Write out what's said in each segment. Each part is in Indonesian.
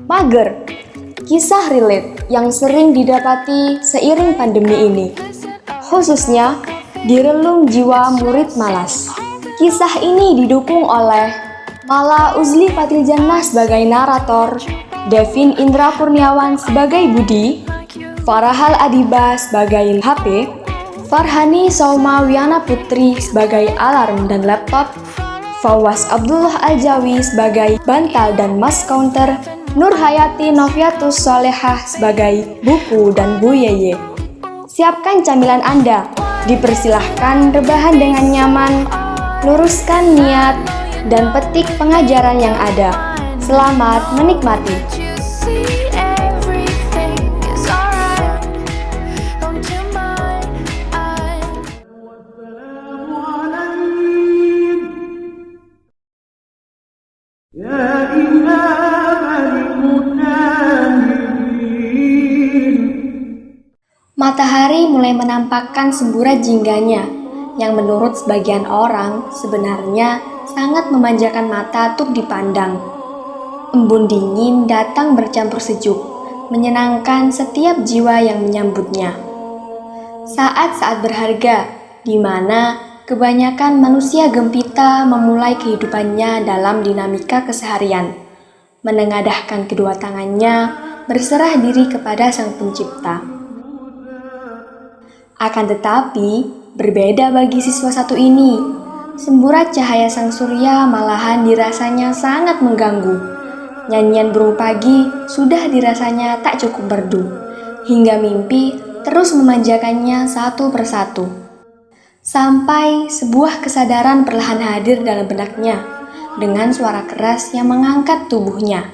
Mager, kisah relate yang sering didapati seiring pandemi ini, khususnya di relung jiwa murid malas. Kisah ini didukung oleh Mala Uzli Fathiljanah sebagai narator, Devin Indra Kurniawan sebagai Budi, Farahal Adiba sebagai HP, Farhani Sauma Wiana Putri sebagai alarm dan laptop, Fawaz Abdullah Aljawi sebagai bantal dan mas counter, Nur Hayati Noviatus Solehah sebagai buku dan Bu Yeye. Siapkan camilan Anda, dipersilahkan rebahan dengan nyaman, luruskan niat, dan petik pengajaran yang ada. Selamat menikmati. Matahari mulai menampakkan semburat jingganya, yang menurut sebagian orang sebenarnya sangat memanjakan mata untuk dipandang. Embun dingin datang bercampur sejuk, menyenangkan setiap jiwa yang menyambutnya. Saat-saat berharga, di mana kebanyakan manusia gempita memulai kehidupannya dalam dinamika keseharian, menengadahkan kedua tangannya, berserah diri kepada Sang Pencipta. Akan tetapi, berbeda bagi siswa satu ini. Semburat cahaya sang surya malahan dirasanya sangat mengganggu. Nyanyian burung pagi sudah dirasanya tak cukup merdu, hingga mimpi terus memanjakannya satu persatu. Sampai sebuah kesadaran perlahan hadir dalam benaknya, dengan suara keras yang mengangkat tubuhnya.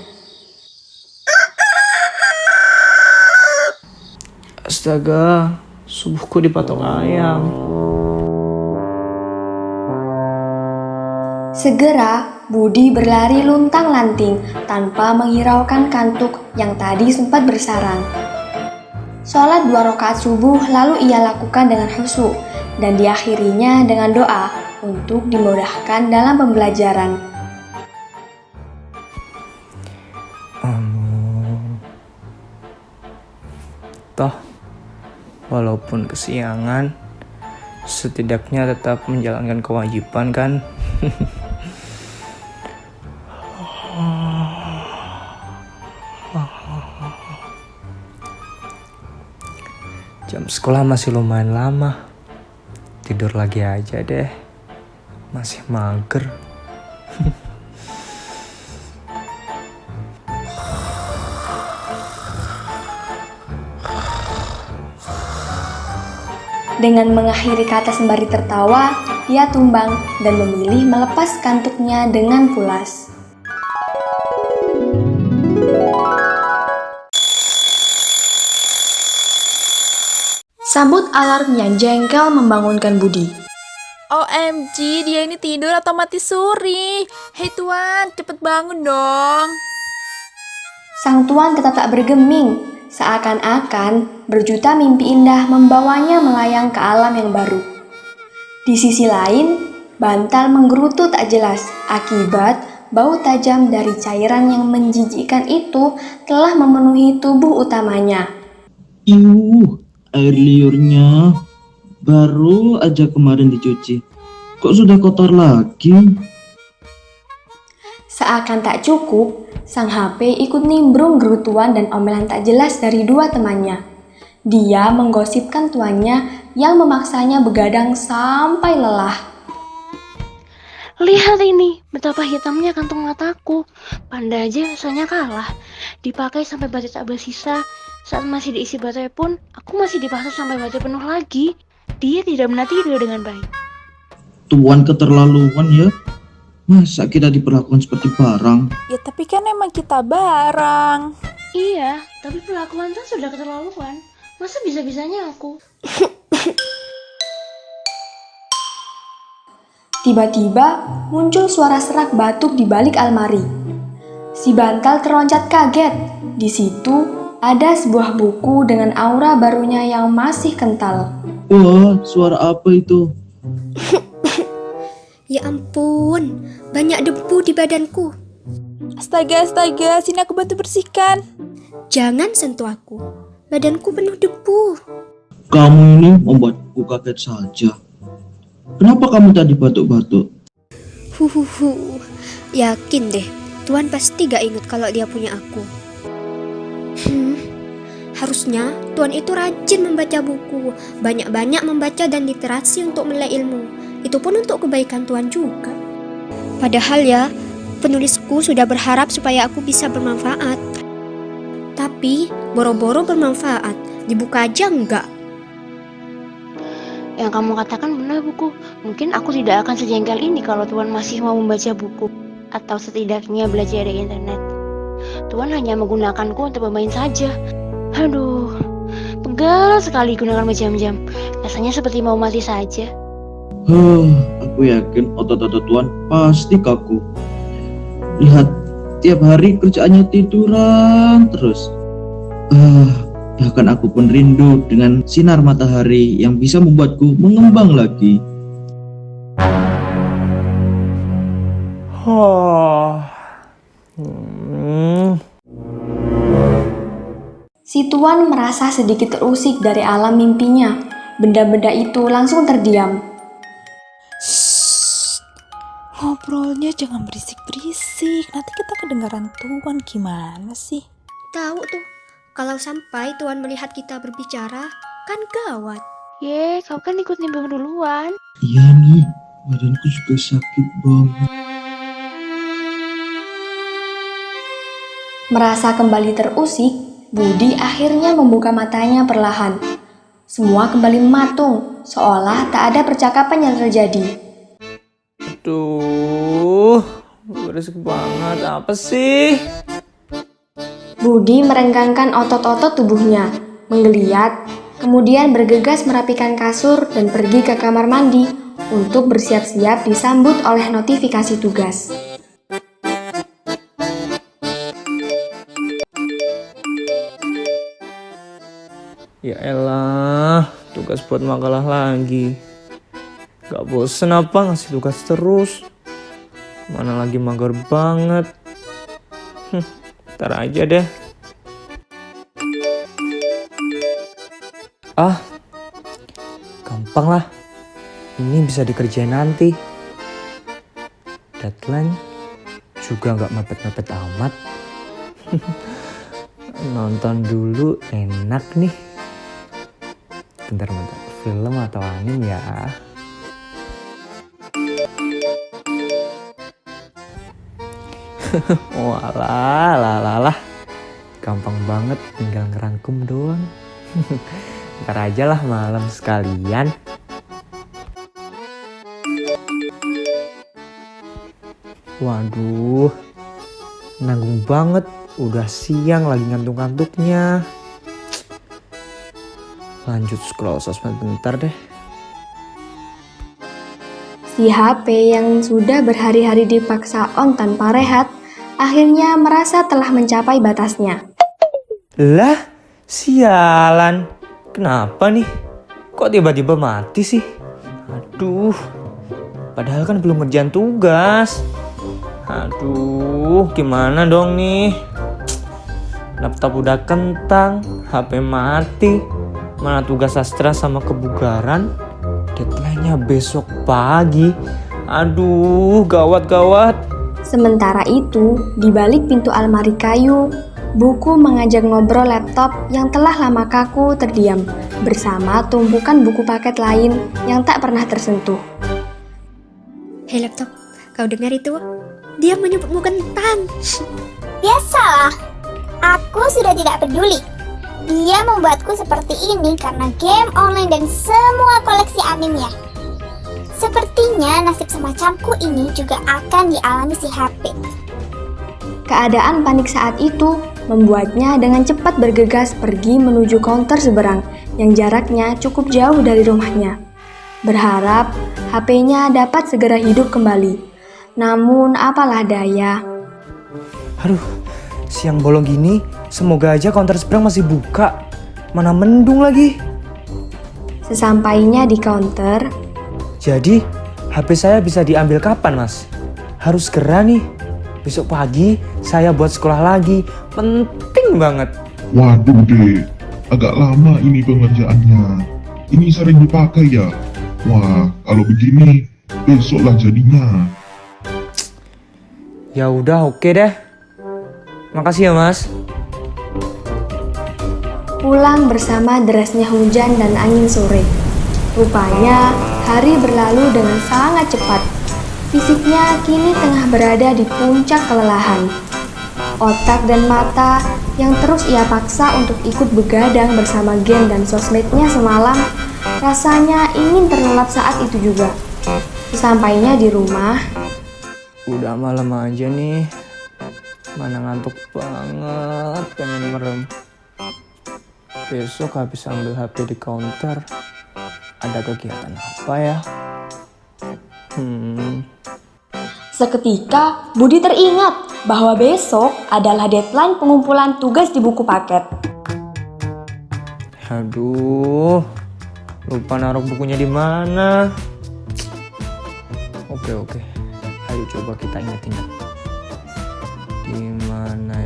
Astaga, subuhku dipatok ayam. Segera, Budi berlari luntang-lanting tanpa menghiraukan kantuk yang tadi sempat bersarang. Sholat 2 rakaat subuh lalu ia lakukan dengan khusyuk dan diakhirinya dengan doa untuk dimudahkan dalam pembelajaran. Toh, walaupun kesiangan, setidaknya tetap menjalankan kewajiban kan? Jam sekolah masih lumayan lama. Tidur lagi aja deh. Masih mager. Dengan mengakhiri kata sembari tertawa, dia tumbang dan memilih melepas kantuknya dengan pulas. Sabut alarm yang jengkel membangunkan Budi. OMG, dia ini tidur atau mati suri? Hei tuan, cepet bangun dong. Sang tuan tetap tak bergeming, seakan-akan berjuta mimpi indah membawanya melayang ke alam yang baru. Di sisi lain, bantal menggerutu tak jelas akibat bau tajam dari cairan yang menjijikkan itu telah memenuhi tubuh utamanya. Air liurnya baru aja kemarin dicuci. Kok sudah kotor lagi? Seakan tak cukup, sang HP ikut nimbrung gerutuan dan omelan tak jelas dari dua temannya. Dia menggosipkan tuannya yang memaksanya begadang sampai lelah. Lihat ini, betapa hitamnya kantung mataku. Panda aja rasanya kalah. Dipakai sampai baterai tak bersisa. Saat masih diisi baterai pun, aku masih dipaksa sampai baterai penuh lagi. Dia tidak pernah tidur dengan baik. Tuan keterlaluan ya. Masa kita diperlakukan seperti barang? Ya tapi kan emang kita barang. Iya, tapi perlakuan tuh sudah keterlaluan. Masa bisa-bisanya aku? Tiba-tiba muncul suara serak batuk di balik almari. Si bantal terloncat kaget. Di situ ada sebuah buku dengan aura barunya yang masih kental. Wah, suara apa itu? Ya ampun, banyak debu di badanku. Astaga, sini aku bantu bersihkan. Jangan sentuh aku, badanku penuh debu. Kamu ini membuatku kaget saja. Kenapa kamu tadi batuk-batuk? Huhuhu, yakin deh, Tuan pasti gak ingat kalau dia punya aku. Harusnya Tuan itu rajin membaca buku, banyak-banyak membaca dan literasi untuk menilai ilmu. Itu pun untuk kebaikan Tuan juga. Padahal ya, penulisku sudah berharap supaya aku bisa bermanfaat. Tapi boro-boro bermanfaat, dibuka aja enggak. Yang kamu katakan benar, buku. Mungkin aku tidak akan sejengkel ini kalau Tuan masih mau membaca buku atau setidaknya belajar dari internet. Tuan hanya menggunakanku untuk bermain saja. Aduh, pegal sekali gunakan berjam-jam. Rasanya seperti mau mati saja. Aku yakin otot-otot Tuan pasti kaku. Lihat, tiap hari kerjaannya tiduran terus. Bahkan aku pun rindu dengan sinar matahari yang bisa membuatku mengembang lagi. Si Tuan merasa sedikit terusik dari alam mimpinya. Benda-benda itu langsung terdiam. Ngobrolnya jangan berisik-berisik. Nanti kita kedengaran Tuan gimana sih? Tahu tuh, kalau sampai Tuan melihat kita berbicara, kan gawat. Kau kan ikut nimbrung duluan. Iya nih, badanku juga sakit banget. Merasa kembali terusik, Budi akhirnya membuka matanya perlahan. Semua kembali mematung, seolah tak ada percakapan yang terjadi. Aduh, berisik banget. Apa sih? Budi merenggangkan otot-otot tubuhnya, menggeliat, kemudian bergegas merapikan kasur dan pergi ke kamar mandi untuk bersiap-siap disambut oleh notifikasi tugas. Ya elah, tugas buat makalah lagi. Gak bosen apa ngasih tugas terus? Mana lagi mager banget. Ntar aja deh. Gampang lah. Ini bisa dikerjain nanti. Deadline juga gak mepet-mepet amat. Nonton dulu enak nih. Bentar, film atau anime ya? Walah, gampang banget, tinggal ngerangkum doang. Ntar aja lah malam sekalian. Waduh, nanggung banget, udah siang lagi ngantuk-ngantuknya. Lanjut scroll sosmed bentar deh. Si HP yang sudah berhari-hari dipaksa on tanpa rehat, akhirnya merasa telah mencapai batasnya. Lah, sialan. Kenapa nih? Kok tiba-tiba mati sih? Aduh, padahal kan belum ngerjain tugas. Aduh, gimana dong nih? Laptop udah kentang, HP mati. Mana tugas sastra sama kebugaran? Deadline-nya besok pagi. Aduh, gawat. Sementara itu, di balik pintu almari kayu, Buku mengajak ngobrol laptop yang telah lama kaku terdiam bersama tumpukan buku paket lain yang tak pernah tersentuh. Hei laptop, kau dengar itu? Dia menyebutmu kentang. Biasalah, aku sudah tidak peduli. Dia membuatku seperti ini karena game online dan semua koleksi animenya. Sepertinya nasib semacamku ini juga akan dialami si HP. Keadaan panik saat itu membuatnya dengan cepat bergegas pergi menuju counter seberang yang jaraknya cukup jauh dari rumahnya. Berharap HP-nya dapat segera hidup kembali. Namun apalah daya. Aduh, siang bolong gini, semoga aja counter seberang masih buka. Mana mendung lagi. Sesampainya di counter, Jadi, HP saya bisa diambil kapan, Mas? Harus segera nih. Besok pagi saya buat sekolah lagi. Penting banget. Waduh deh, agak lama ini pengerjaannya. Ini sering dipakai ya? Wah, kalau begini, besoklah jadinya. Ya udah, oke deh. Makasih ya, Mas. Pulang bersama derasnya hujan dan angin sore. Rupanya hari berlalu dengan sangat cepat. Fisiknya kini tengah berada di puncak kelelahan. Otak dan mata yang terus ia paksa untuk ikut begadang bersama game dan sosmednya semalam, rasanya ingin terlelap saat itu juga. Sesampainya di rumah, Udah malam aja nih. Mana ngantuk banget, pengen merem. Besok habis ambil HP di counter, ada kegiatan apa ya? seketika Budi teringat bahwa besok adalah deadline pengumpulan tugas di buku paket. Aduh, lupa naruh bukunya di mana. Oke, ayo coba kita ingat-ingat. Di mana?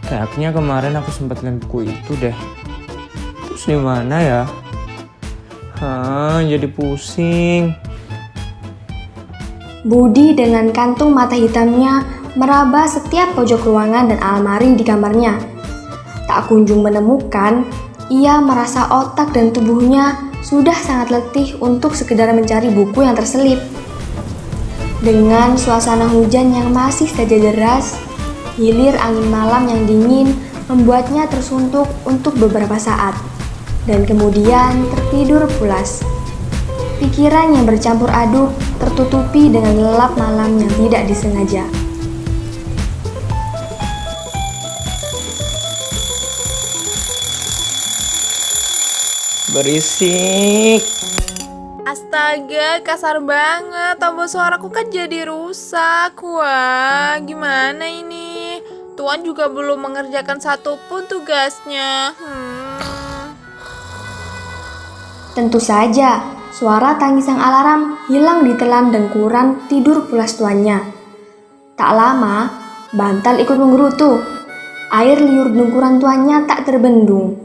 Kayaknya kemarin aku sempat lihat buku itu deh. Terus di mana ya? Jadi pusing. Budi dengan kantung mata hitamnya meraba setiap pojok ruangan dan almari di kamarnya. Tak kunjung menemukan, ia merasa otak dan tubuhnya sudah sangat letih untuk sekedar mencari buku yang terselip. Dengan suasana hujan yang masih saja deras, hilir angin malam yang dingin membuatnya tersuntuk untuk beberapa saat, dan kemudian tertidur pulas. Pikiran yang bercampur aduk tertutupi dengan lelap malam yang tidak disengaja. Berisik. Astaga, kasar banget. Tombol suaraku kan jadi rusak. Wah, gimana ini? Tuan juga belum mengerjakan satupun tugasnya. Tentu saja, suara tangisan alarm hilang ditelan dengkuran tidur pulas tuannya. Tak lama, bantal ikut menggerutu. Air liur dengkuran tuannya tak terbendung.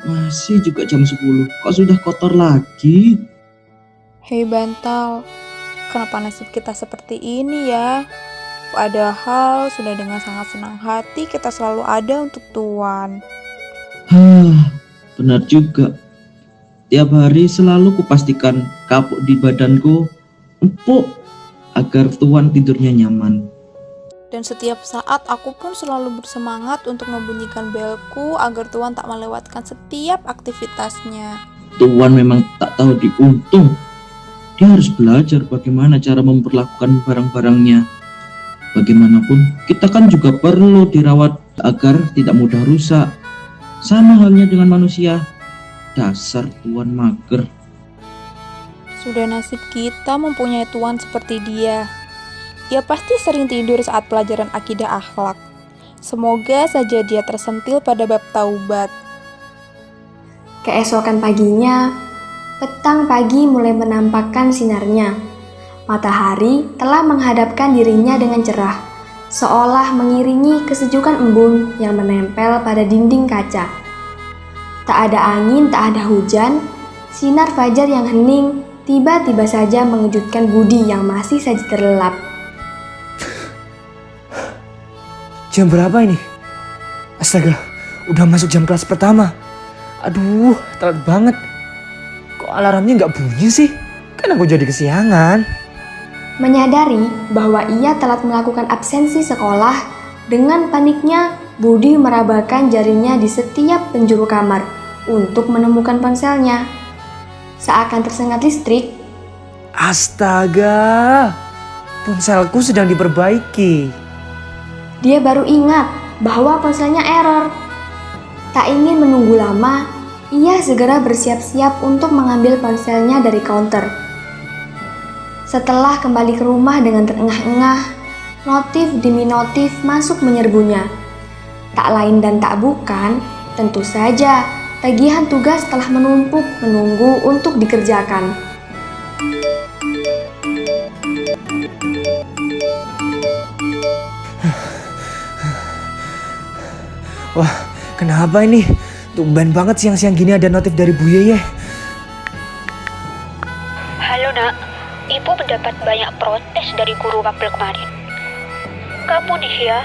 Masih juga jam 10. Kok sudah kotor lagi? Hei bantal, kenapa nasib kita seperti ini ya? Padahal sudah dengan sangat senang hati kita selalu ada untuk Tuan. Benar juga. Tiap hari selalu kupastikan kapuk di badanku empuk agar Tuan tidurnya nyaman. Dan setiap saat aku pun selalu bersemangat untuk membunyikan belku agar Tuan tak melewatkan setiap aktivitasnya. Tuan memang tak tahu diuntung. Dia harus belajar bagaimana cara memperlakukan barang-barangnya. Bagaimanapun, kita kan juga perlu dirawat agar tidak mudah rusak. Sama halnya dengan manusia. Dasar Tuan mager. Sudah nasib kita mempunyai Tuan seperti dia. Dia pasti sering tidur saat pelajaran akidah akhlak. Semoga saja dia tersentil pada bab taubat. Keesokan paginya, petang pagi mulai menampakkan sinarnya. Matahari telah menghadapkan dirinya dengan cerah, seolah mengiringi kesejukan embun yang menempel pada dinding kaca. Tak ada angin, tak ada hujan, sinar fajar yang hening tiba-tiba saja mengejutkan Budi yang masih saja terlelap. Jam berapa ini? Astaga, udah masuk jam kelas pertama. Aduh, telat banget. Kok alarmnya nggak bunyi sih? Kan aku jadi kesiangan. Menyadari bahwa ia telat melakukan absensi sekolah, dengan paniknya Budi merabakan jarinya di setiap penjuru kamar untuk menemukan ponselnya. Seakan tersengat listrik, Astaga, ponselku sedang diperbaiki. dia baru ingat bahwa ponselnya error. Tak ingin menunggu lama, ia segera bersiap-siap untuk mengambil ponselnya dari counter. Setelah kembali ke rumah dengan terengah-engah, notif demi notif masuk menyerbunya. Tak lain dan tak bukan, tentu saja tagihan tugas telah menumpuk menunggu untuk dikerjakan. Wah, kenapa ini? Tumben banget siang-siang gini ada notif dari Bu Yeye. Halo nak, ibu mendapat banyak protes dari guru mapel kemarin. Kamu nih ya,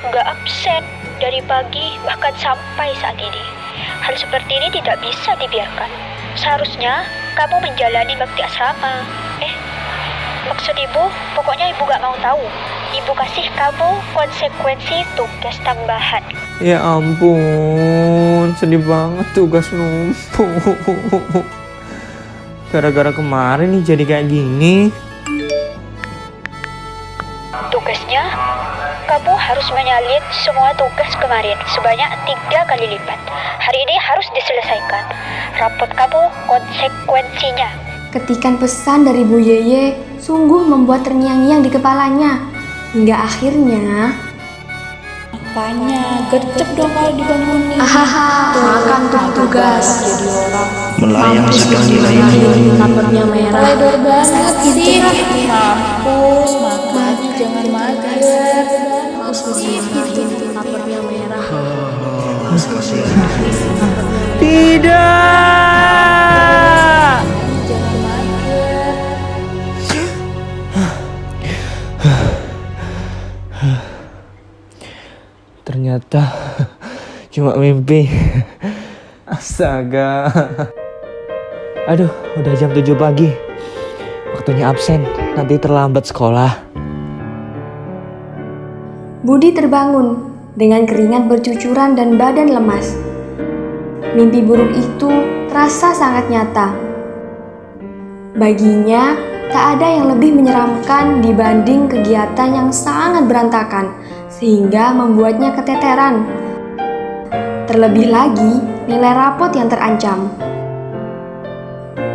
nggak absen dari pagi bahkan sampai saat ini. Hal seperti ini tidak bisa dibiarkan. Seharusnya kamu menjalani bakti asrama. Maksud ibu, pokoknya ibu gak mau tahu. Ibu kasih kamu konsekuensi tugas tambahan. Ya ampun, sedih banget tugas numpuk. Gara-gara kemarin nih jadi kayak gini. Tugasnya, kamu harus menyalin semua tugas kemarin sebanyak 3 kali lipat. Hari ini harus diselesaikan. Rapot kamu konsekuensinya. Ketikan pesan dari Bu Yeye sungguh membuat terngiang-ngiang di kepalanya. Hingga akhirnya, Makanya gercep dong kalau dibangunin. makan tugas. Jadi orang Melayang sedang dilayani. Papernya merah. teledor banget sih. Mampus, makanya jangan mager. Papernya merah. Tidak. Jangan mager. Ternyata cuma mimpi. Astaga. Aduh, udah jam 7 pagi. Waktunya absen, nanti terlambat sekolah. Budi terbangun dengan keringat bercucuran dan badan lemas. Mimpi buruk itu terasa sangat nyata. Baginya, tak ada yang lebih menyeramkan dibanding kegiatan yang sangat berantakan, sehingga membuatnya keteteran. Terlebih lagi, nilai rapot yang terancam.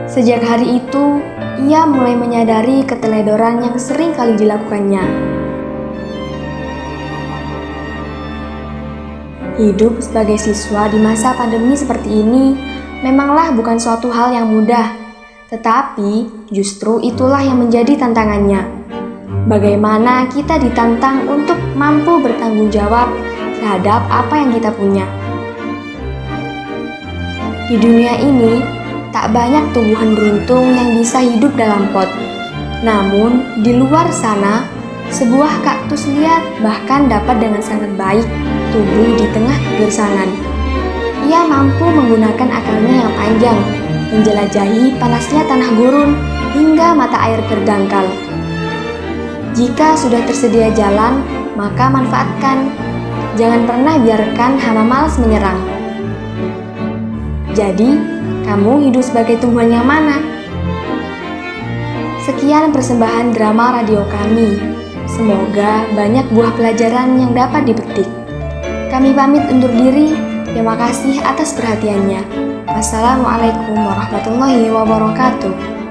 Sejak hari itu, ia mulai menyadari keteledoran yang sering kali dilakukannya. Hidup sebagai siswa di masa pandemi seperti ini memanglah bukan suatu hal yang mudah, tetapi justru itulah yang menjadi tantangannya. Bagaimana kita ditantang untuk mampu bertanggung jawab terhadap apa yang kita punya. Di dunia ini, tak banyak tumbuhan beruntung yang bisa hidup dalam pot. Namun, di luar sana, sebuah kaktus liar bahkan dapat dengan sangat baik tumbuh di tengah gersang. Ia mampu menggunakan akarnya yang panjang, menjelajahi panasnya tanah gurun hingga mata air terdangkal. Jika sudah tersedia jalan, maka manfaatkan. Jangan pernah biarkan hama malas menyerang. Jadi, kamu hidup sebagai tumbuhan yang mana? Sekian persembahan drama radio kami. Semoga banyak buah pelajaran yang dapat dipetik. Kami pamit undur diri. Terima kasih atas perhatiannya. Wassalamualaikum warahmatullahi wabarakatuh.